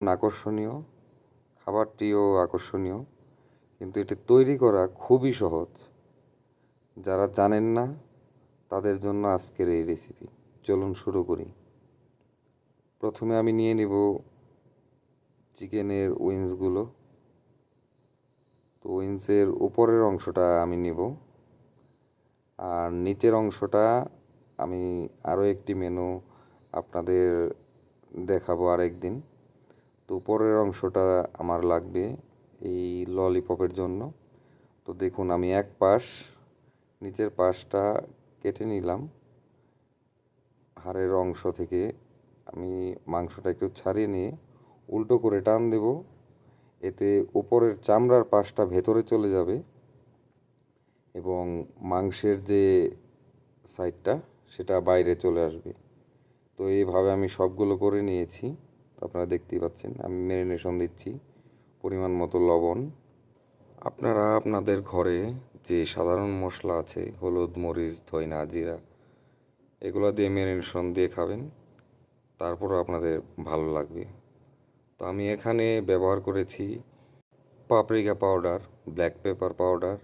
আকর্ষণীয়, খাবারটিও আকর্ষণীয়, কিন্তু এটি তৈরি করা খুবই সহজ। যারা জানেন না তাদের জন্য আজকের এই রেসিপি। চলুন শুরু করি। প্রথমে আমি নিয়ে নিব চিকেনের উইংসগুলো। তো উইংসের উপরের অংশটা আমি নিব, আর নিচের অংশটা আমি আরও একটি মেনু আপনাদের দেখাবো আরেকদিন। তো উপরের অংশটা আমার লাগবে এই ললিপপের জন্য। তো দেখুন, আমি এক পাশ, নিচের পাশটা কেটে নিলাম। হাড়ের অংশ থেকে আমি মাংসটা একটু ছাড়িয়ে নিয়ে উল্টো করে টান দেব। এতে উপরের চামড়ার পাশটা ভেতরে চলে যাবে এবং মাংসের যে সাইডটা সেটা বাইরে চলে আসবে। তো এইভাবে আমি সবগুলো করে নিয়েছি। তো আপনারা দেখতেই পাচ্ছেন আমি ম্যারিনেশন দিচ্ছি। পরিমাণ মতো লবণ। আপনারা আপনাদের ঘরে যে সাধারণ মশলা আছে, হলুদ, মরিচ, ধইনা, জিরা, এগুলো দিয়ে ম্যারিনেশন দিয়ে খাবেন, তারপরও আপনাদের ভালো লাগবে। তো আমি এখানে ব্যবহার করেছি paprika powder, black pepper powder,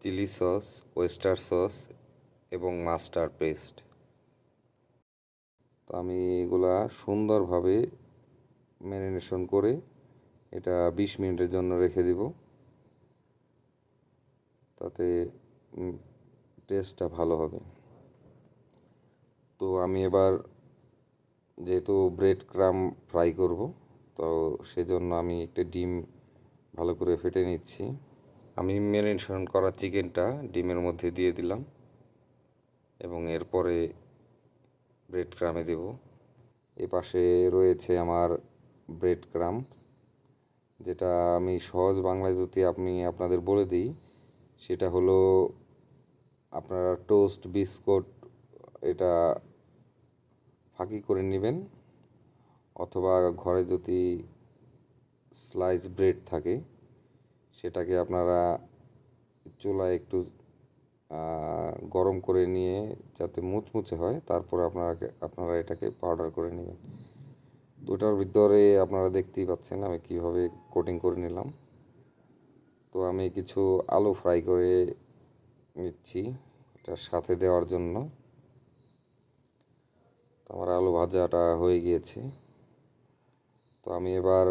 chilli sauce, oyster sauce এবং মাস্টার্ড পেস্ট। তো আমি এগুলা সুন্দরভাবে ম্যারিনেশন করে এটা 20 মিনিটের জন্য রেখে দিব, তাতে টেস্টটা ভালো হবে। তো আমি এবার, যেহেতু ব্রেড ক্রাম ফ্রাই করব, তো সেজন্য আমি একটা ডিম ভালো করে ফেটে নিচ্ছি। আমি ম্যারিনেশন করা চিকেনটা ডিমের মধ্যে দিয়ে দিলাম এবং এরপরে ব্রেড ক্রামে দেব। এ পাশে রয়েছে আমার ব্রেড ক্রাম, যেটা আমি সহজ বাংলায় যদি আপনাদের বলে দিই, সেটা হলো আপনারা টোস্ট বিস্কুট এটা ফাঁকি করে নেবেন, অথবা ঘরে যদি স্লাইস ব্রেড থাকে সেটাকে আপনারা চুলায় একটু গরম করে নিয়ে যাতে মুচমুচে হয়, তারপর আপনারা এটাকে পাউডার করে নেবেন। দুটার ভিতরে আপনারা দেখতেই পাচ্ছেন আমি কিভাবে কোটিং করে নিলাম। তো আমি কিছু আলু ফ্রাই করে নিচ্ছি এটার সাথে দেওয়ার জন্য। তো আমার আলু ভাজাটা হয়ে গিয়েছে। তো আমি এবার